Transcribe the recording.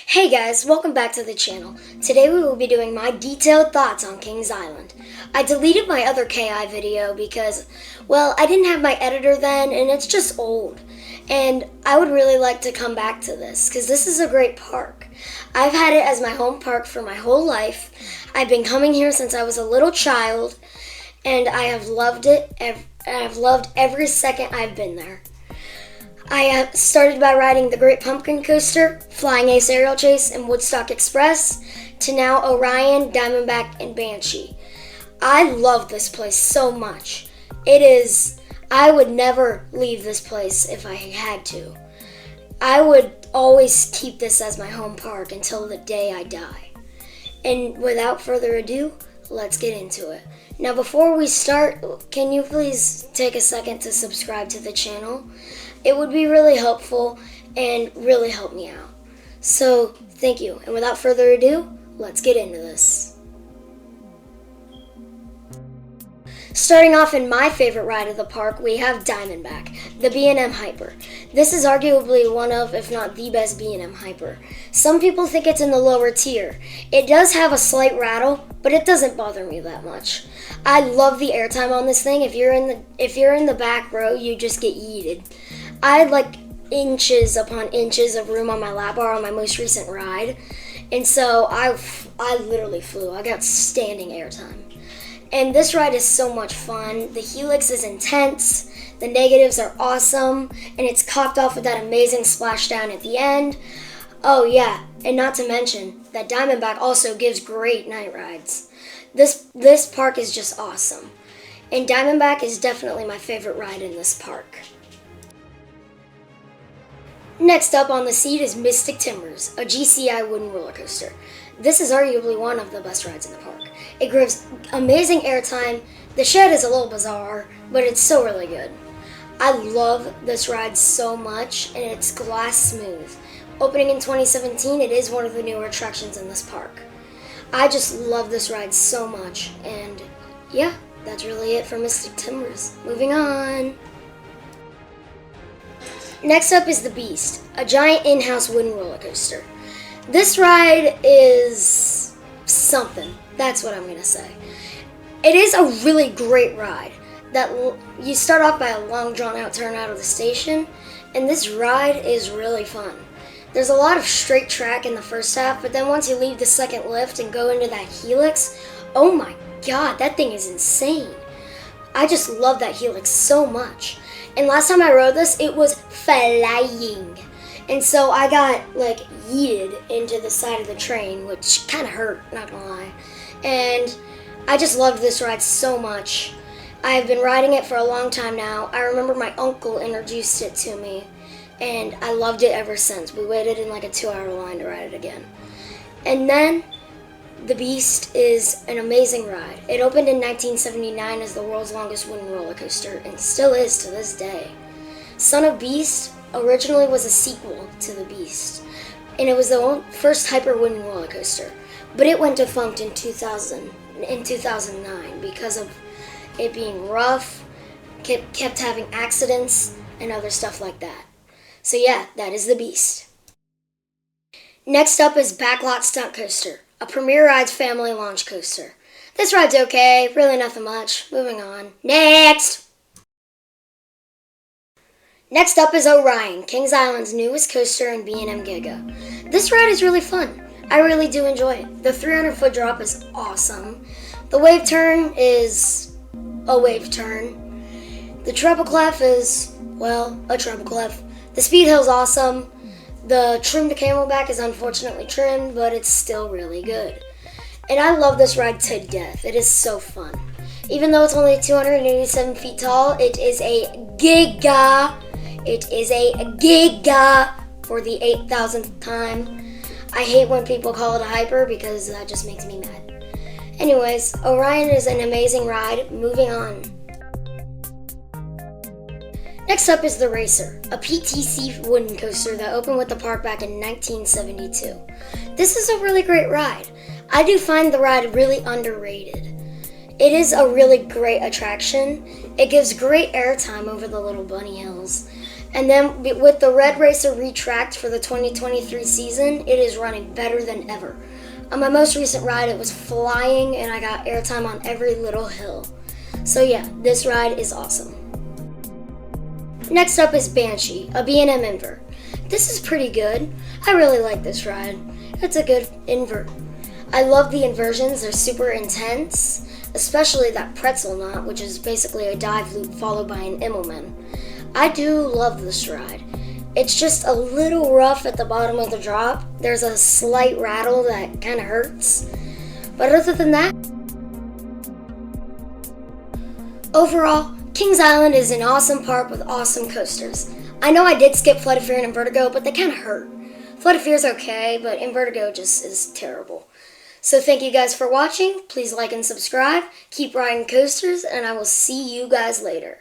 Hey guys, welcome back to the channel. Today we will be doing my detailed thoughts on Kings Island. I deleted my other KI video because, well, I didn't have my editor then and it's just old. And I would really like to come back to this because this is a great park. I've had it as my home park for my whole life. I've been coming here since I was a little child and I have loved it. I've loved every second I've been there. I started by riding the Great Pumpkin Coaster, Flying Ace Aerial Chase, and Woodstock Express, to now Orion, Diamondback, and Banshee. I love this place so much. I would never leave this place if I had to. I would always keep this as my home park until the day I die. And without further ado, let's get into it. Now before we start, can you please take a second to subscribe to the channel? It would be really helpful and really help me out. So thank you. And without further ado, let's get into this. Starting off in my favorite ride of the park, we have Diamondback, the B&M Hyper. This is arguably one of, if not the best B&M Hyper. Some people think it's in the lower tier. It does have a slight rattle, but it doesn't bother me that much. I love the airtime on this thing. If you're in the back row, you just get yeeted. I had like inches upon inches of room on my lap bar on my most recent ride, and so I literally flew. I got standing airtime. And this ride is so much fun. The helix is intense, the negatives are awesome, and it's capped off with that amazing splashdown at the end. Oh yeah, and not to mention that Diamondback also gives great night rides. This park is just awesome. And Diamondback is definitely my favorite ride in this park. Next up on the seat is Mystic Timbers, a GCI wooden roller coaster. This is arguably one of the best rides in the park. It gives amazing airtime. The shed is a little bizarre, but it's still really good. I love this ride so much, and it's glass smooth. Opening in 2017, it is one of the newer attractions in this park. I just love this ride so much, and yeah, that's really it for Mystic Timbers. Moving on. Next up is the Beast, a giant in-house wooden roller coaster. This ride is something. That's what I'm going to say. It is a really great ride. You start off by a long drawn-out turn out of the station, and this ride is really fun. There's a lot of straight track in the first half, but then once you leave the second lift and go into that helix, oh my god, that thing is insane. I just love that helix so much. And last time I rode this, it was flying. And so I got like yeeted into the side of the train, which kind of hurt, not gonna lie. And I just loved this ride so much. I've been riding it for a long time now. I remember my uncle introduced it to me, and I loved it ever since. We waited in like a 2-hour line to ride it again. And then the Beast is an amazing ride. It opened in 1979 as the world's longest wooden roller coaster and still is to this day. Son of Beast originally was a sequel to the Beast, and it was the first hyper wooden roller coaster, but it went defunct in 2009 because of it being rough, kept having accidents, and other stuff like that. So yeah, that is the Beast. Next up is Backlot Stunt Coaster, a Premier Rides family launch coaster. This ride's okay, really nothing much. Moving on. Next! Next up is Orion, Kings Island's newest coaster in B&M Giga. This ride is really fun. I really do enjoy it. The 300-foot drop is awesome. The wave turn is a wave turn. The treble clef is, well, a treble clef. The speed hill's awesome. The trim to camelback is unfortunately trimmed, but it's still really good. And I love this ride to death. It is so fun. Even though it's only 287 feet tall, it is a giga. It is a giga for the 8,000th time. I hate when people call it a hyper because that just makes me mad. Anyways, Orion is an amazing ride. Moving on. Next up is the Racer, a PTC wooden coaster that opened with the park back in 1972. This is a really great ride. I do find the ride really underrated. It is a really great attraction. It gives great airtime over the little bunny hills. And then with the Red Racer retracked for the 2023 season, it is running better than ever. On my most recent ride, it was flying and I got airtime on every little hill. So yeah, this ride is awesome. Next up is Banshee, a B&M invert. This is pretty good. I really like this ride. It's a good invert. I love the inversions, they're super intense, especially that pretzel knot, which is basically a dive loop followed by an Immelman. I do love this ride. It's just a little rough at the bottom of the drop. There's a slight rattle that kind of hurts. But other than that, overall, Kings Island is an awesome park with awesome coasters. I know I did skip Flight of Fear and Invertigo, but they kind of hurt. Flight of Fear is okay, but Invertigo just is terrible. So thank you guys for watching. Please like and subscribe. Keep riding coasters, and I will see you guys later.